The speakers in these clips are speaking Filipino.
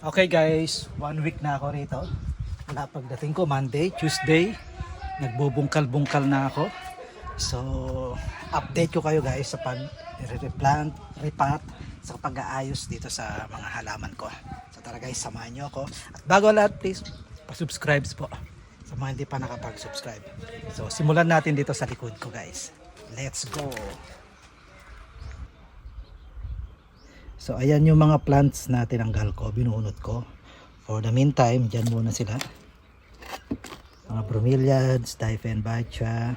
Okay guys, 1 week na ako rito. Wala pagdating ko Monday, Tuesday, nagbubungkal-bungkal na ako. So, update ko kayo guys sa pag-replant, repot, sa pag-aayos dito sa mga halaman ko. So tara guys, samahan nyo ako. At bago lahat, please, pa-subscribe po sa mga hindi pa nakapag-subscribe. So, simulan natin dito sa likod ko guys. Let's go! So ayan yung mga plants na tinanggal ko, binunot ko. For the meantime, dyan muna sila. Mga bromeliads, Dieffenbachia,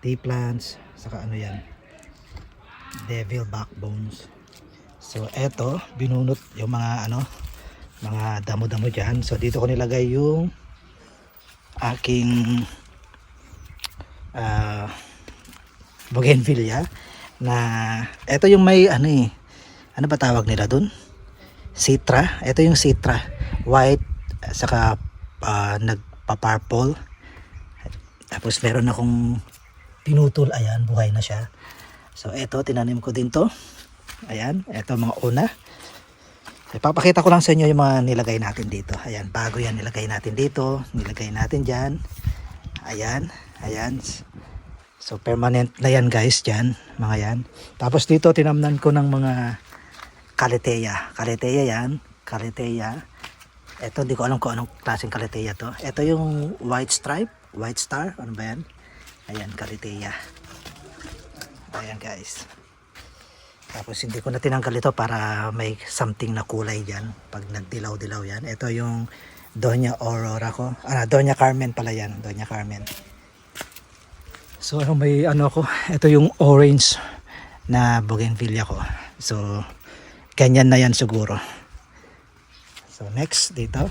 tea plants, saka ano yan, devil backbones. So eto, binunot yung mga mga damo-damo dyan. So dito ko nilagay yung aking bougainvillea na eto yung may ano ba tawag nila dun? Citra. Ito yung citra. White, saka nagpa-purple. Tapos meron akong pinutol. Ayan, buhay na siya. So, ito, tinanim ko din to. Ayan, ito mga una. Ipapakita ko lang sa inyo yung mga nilagay natin dito. Ayan, bago yan nilagay natin dito. Nilagay natin dyan. Ayan, ayan. So, permanent na yan guys, dyan. Mga yan. Tapos dito, tinamnan ko ng mga Calathea. Calathea yan. Calathea. Ito, hindi ko alam kung anong klaseng Calathea to. Ito yung white stripe. White star. Ano ba yan? Ayan, Calathea. Ayan guys. Tapos hindi ko na tinanggal ito para may something na kulay dyan. Pag nagdilaw-dilaw yan. Ito yung Doña Aurora ko. Doña Carmen pala yan. Doña Carmen. So, may ko. Ito yung orange na bougainvillea ko. So, ganyan na yan siguro. So next dito.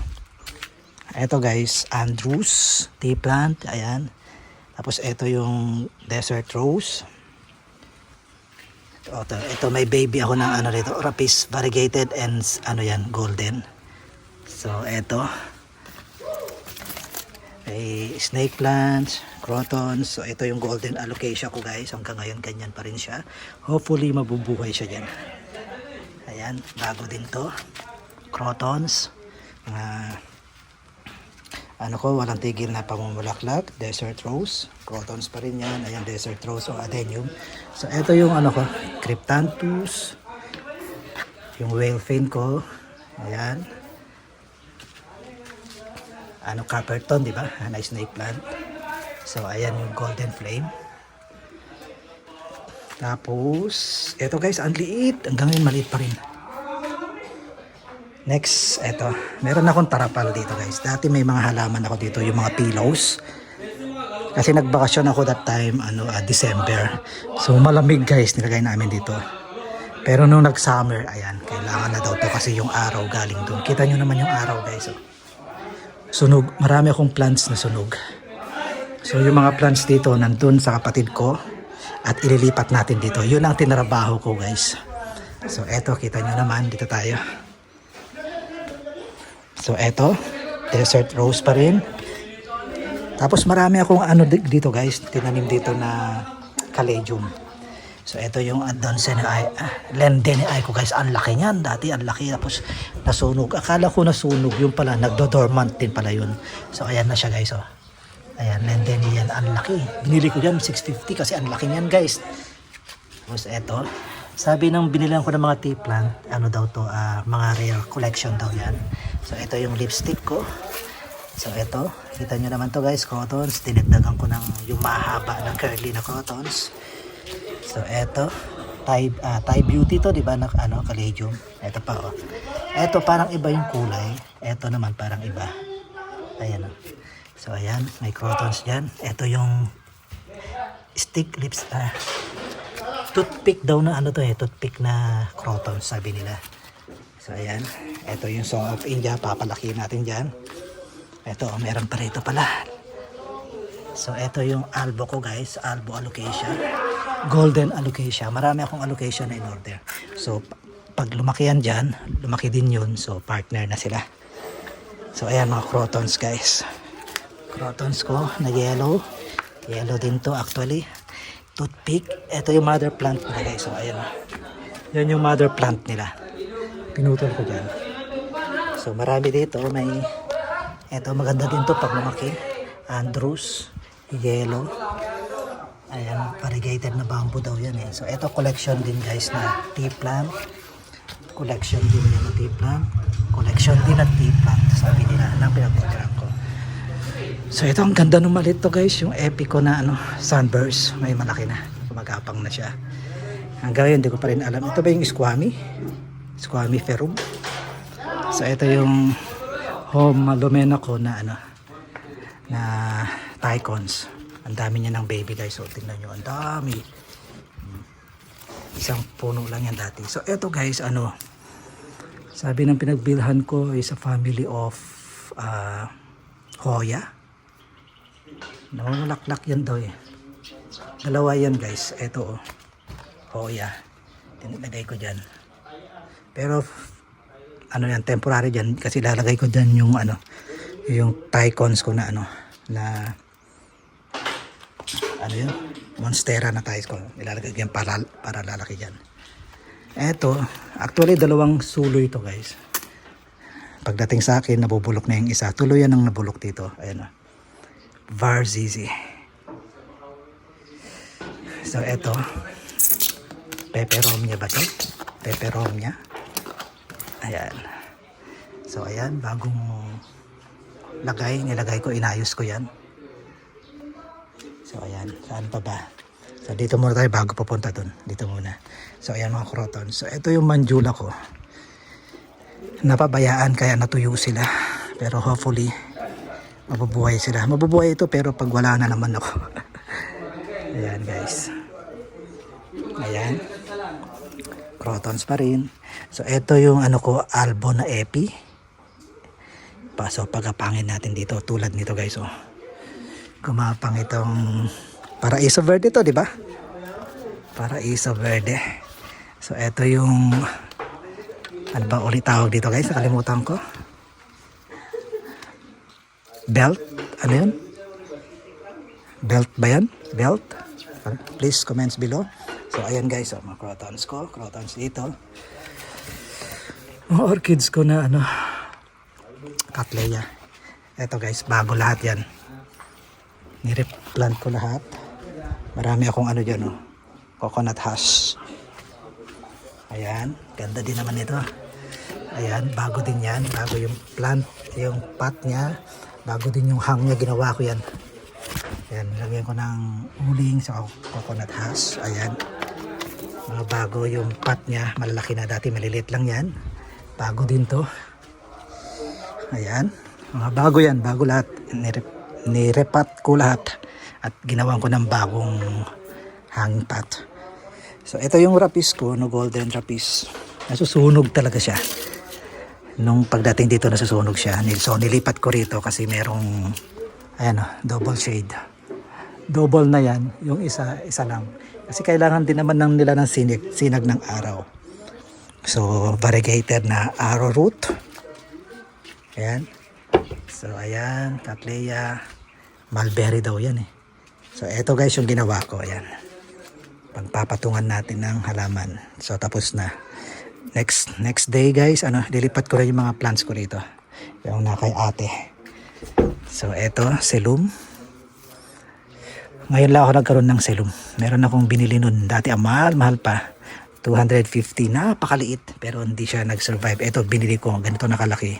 Ito guys, Andrews tea plant. Ayan. Tapos ito yung desert rose. Ito may baby ako ng rito. Rapis variegated and yan, golden. So ito. May snake plants, crotons. So ito yung golden alocasia ko guys. Hanggang ngayon ganyan pa rin siya. Hopefully mabubuhay siya dyan. Ayan, bago din to. Crotons. Walang tigil na pamumulaklak. Desert rose. Crotons pa rin yan. Ayan, desert rose o adenium. So, ito yung Cryptanthus. Yung whale fin ko. Ayan. Copperton, di ba? Nice snake plant. So, ayan yung golden flame. Tapos, eto guys, ang liit. Hanggang ngayon maliit pa rin. Next, eto. Meron akong tarapal dito guys. Dati may mga halaman ako dito, yung mga pillows. Kasi nagbakasyon ako that time, December. So, malamig guys, nilagay namin dito. Pero nung nag-summer, ayan, kailangan na daw to kasi yung araw galing doon. Kita nyo naman yung araw guys. Oh. Sunog. Marami akong plants na sunog. So, yung mga plants dito, nandun sa kapatid ko. At ililipat natin dito. Yun ang tinrabaho ko guys. So eto, kita nyo naman. Dito tayo. So eto, desert rose pa rin. Tapos marami akong dito guys. Tinanim dito na caladium. So eto yung Lendenii ko guys. Ang laki niyan. Dati ang laki. Tapos nasunog. Akala ko nasunog. Yung pala, nagdo-dormant din pala yun. So ayan na siya guys. Oh. Ayan, Lendenii yan, ang laki. Binili ko yan, 650 kasi ang laki niyan guys. Tapos eto, sabi nang binilang ko ng mga tea plant, daw to, mga rare collection daw yan. So eto yung lipstick ko. So eto, kita nyo naman to guys, crotons. Dinagdagan ko ng yung mahaba na curly na crotons. So eto, Thai beauty to, di ba, na caladium. Eto pa oh. Eto parang iba yung kulay. Eto naman parang iba. Ayan oh. So ayan, may crotons dyan. Ito yung stick lips. Toothpick daw na toothpick na crotons sabi nila. So ayan, ito yung Song of India. Papalaki natin dyan. Ito, meron pa rito pala. So ito yung albo ko guys. Albo alocasia. Golden alocasia. Marami akong alocasia na in order. So pag lumaki yan dyan, lumaki din yun. So partner na sila. So ayan mga crotons guys. Crotons ko na yellow. Yellow din to actually. Toothpick. Ito yung mother plant nila guys. So ayan. Yan yung mother plant nila. Pinutol ko dyan. So marami dito. May, eto maganda din to pag lumaki. Andrews, yellow. Ayan, variegated na bamboo daw yan eh. So eto collection din guys na tea plant. Collection din yan na tea plant. Collection din na tea plant. Sabi nila ng pinag-program ko. So ito ang ganda ng maliit to guys. Yung epic ko na sunburst. May malaki na. Magapang na siya. Hanggang ngayon, hindi ko pa rin alam. Ito ba yung squammy? Squammy ferrum. So, ito yung home lumena ko na na Tycons. Ang dami niya ng baby guys. So, tingnan nyo. Ang dami. Isang puno lang yan dati. So, ito guys, sabi ng pinagbilhan ko is a family of Hoya. Namamulaklak yan daw eh. Dalawa yan guys. Ito Hoya. Tinilagay ko dyan. Pero yan, temporary dyan. Kasi lalagay ko dyan yung yung Tycons ko na na yun? Monstera na Tycons ko. Nilalagay ko yan para lalaki dyan. Ito, actually dalawang suloy to guys. Pagdating sa akin, nabubulok na yung isa. Tuloy yan ang nabulok dito. Ayan Varzizi. So, eto. Peperomia ba ito? Peperomia. Ayan. So, ayan. Bagong nilagay ko. Inayos ko yan. So, ayan. Saan pa ba? So, dito muna tayo bago papunta dun. Dito muna. So, ayan mga croton. So, ito yung manjula ko. Napabayaan kaya natuyo sila. Pero hopefully, mabubuhay sila. Mabubuhay ito pero pag wala na naman ako. Ayan guys. Ayan. Crotons pa rin. So ito yung ko albo na epi. So pagkapangin natin dito tulad nito guys Gumapang itong Paraiso Verde to, di ba? Paraiso Verde. So ito yung ano ba ulit tawag dito guys? Nakalimutan ko. Belt? Ano yun? Belt ba yan? Belt? Please comments below. So ayan guys, mga crotons ko. Crotons dito. Mga orchids ko na Cattleya. Eto guys, bago lahat yan. Nireplant ko lahat. Marami akong dyan coconut hash. Ayan, ganda din naman ito. Ayan, bago din yan. Bago yung plant, yung pot niya. Bago din yung hang niya, ginawa ko yan. Ayan, lagyan ko ng uling sa coconut hash. Ayan. Mga bago yung pot niya. Malalaki na dati, maliliit lang yan. Bago din to. Ayan. Mga bago yan, bago lahat. Nirepat ko lahat. At ginawan ko ng bagong hanging pot. So, ito yung rapis ko, golden rapis. Nasusunog talaga siya. Nung pagdating dito nasusunog siya. So nilipat ko rito kasi merong double shade. Double na yan. Yung isa lang. Kasi kailangan din naman nila ng sinag ng araw. So variegated na arrowroot. Ayan. So ayan. Cattleya. Mulberry daw yan eh. So eto guys yung ginawa ko. Ayan. Pagpapatungan natin ng halaman. So tapos na. Next day guys, lilipat ko rin yung mga plants ko rito. Yung na kay ate. So eto, selum. Ngayon lang ako nagkaroon ng selum. Meron akong binili nun. Dati mahal pa. 250, napakaliit. Pero hindi siya nag-survive. Eto, binili ko. Ganito nakalaki.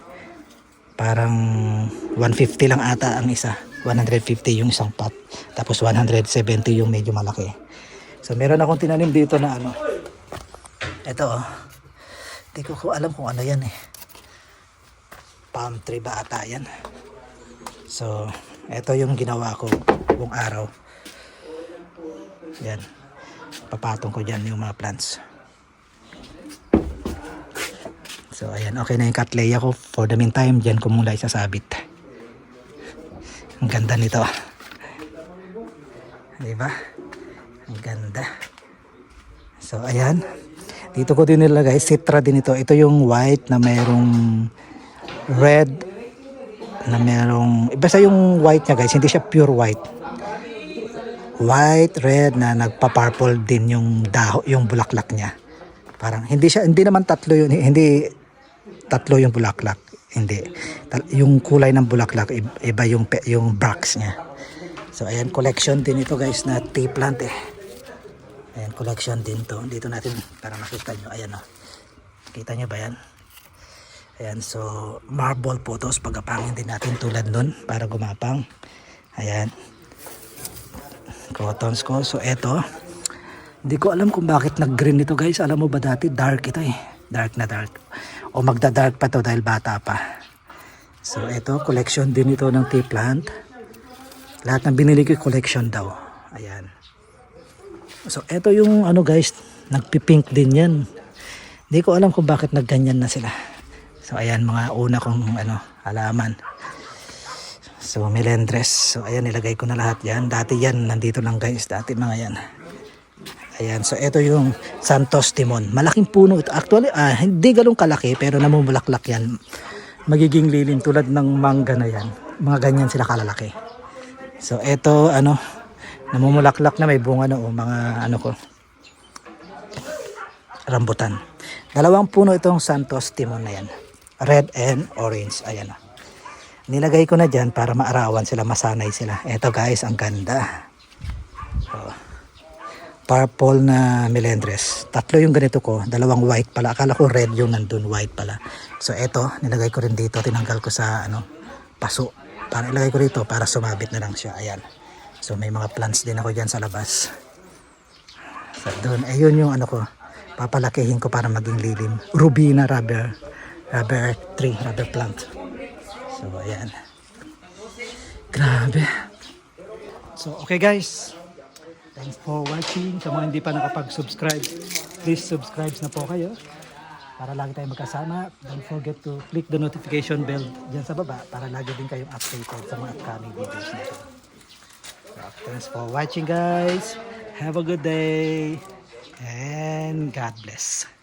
Parang 150 lang ata ang isa. 150 yung isang pot. Tapos 170 yung medyo malaki. So meron akong tinanim dito na Eto Hindi ko alam kung ano yan eh. Palm tree ba ata yan? So, ito yung ginawa ko buong araw. Yan. Papatong ko dyan yung mga plants. So, ayan. Okay na yung Cattleya ko. For the meantime, dyan ko muna isasabit. Ang ganda nito. Diba? Ang ganda. So, ayan. Dito ko din nilagay, citra din ito. Ito yung white na mayroong red na mayroong, basta yung white niya guys, hindi siya pure white. White, red na nagpa-purple din yung yung bulaklak niya. Parang hindi naman tatlo yun, hindi tatlo yung bulaklak. Hindi. Yung kulay ng bulaklak, iba yung bracts niya. So ayan, collection din ito guys na tea plant eh. Ayan, collection din to. Dito natin para makita nyo. Ayan o. Kita nyo ba yan? Ayan, so marble photos. Pagkapangin din natin tulad nun para gumapang. Ayan. Crotons ko. So eto. Hindi ko alam kung bakit nag-green ito guys. Alam mo ba dati dark ito eh. Dark na dark. O magda-dark pa to dahil bata pa. So eto, collection din ito ng tea plant. Lahat ng binili ko collection daw. Ayan. So eto yung ano guys, nagpipink din yan. Hindi ko alam kung bakit nagganyan na sila. So ayan, mga una kong ano, halaman. So melendres. So ayan, nilagay ko na lahat yan. Dati yan, nandito lang guys. Dati mga yan. Ayan, so ito yung Santos Timon. Malaking puno ito. Actually, hindi galong kalaki pero namumulaklak yan. Magiging lilim tulad ng mangga na yan. Mga ganyan sila kalalaki. So ito, ano, namumulaklak na may bunga na mga ano ko. Rambutan. Dalawang puno itong Santos Timon na yan. Red and orange. Ayan. Nilagay ko na dyan para maarawan sila, masanay sila. Ito guys, ang ganda. So, purple na melendres. Tatlo yung ganito ko. Dalawang white pala. Akala ko red yung nandun. White pala. So ito, nilagay ko rin dito. Tinanggal ko sa ano, paso. Para ilagay ko rito para sumabit na lang siya. Ayan. So may mga plants din ako dyan sa labas. So doon. Ayun yung ano ko. Papalakihin ko para maging lilim. Rubina rubber tree. Rubber plant. So ayan. Grabe. So okay guys. Thanks for watching. Sa mga hindi pa nakapag-subscribe, please subscribe na po kayo para lagi tayong magkasama. Don't forget to click the notification bell dyan sa baba para lagi din kayong updated sa mga upcoming videos natin. So, thanks for watching guys. Have a good day and God bless.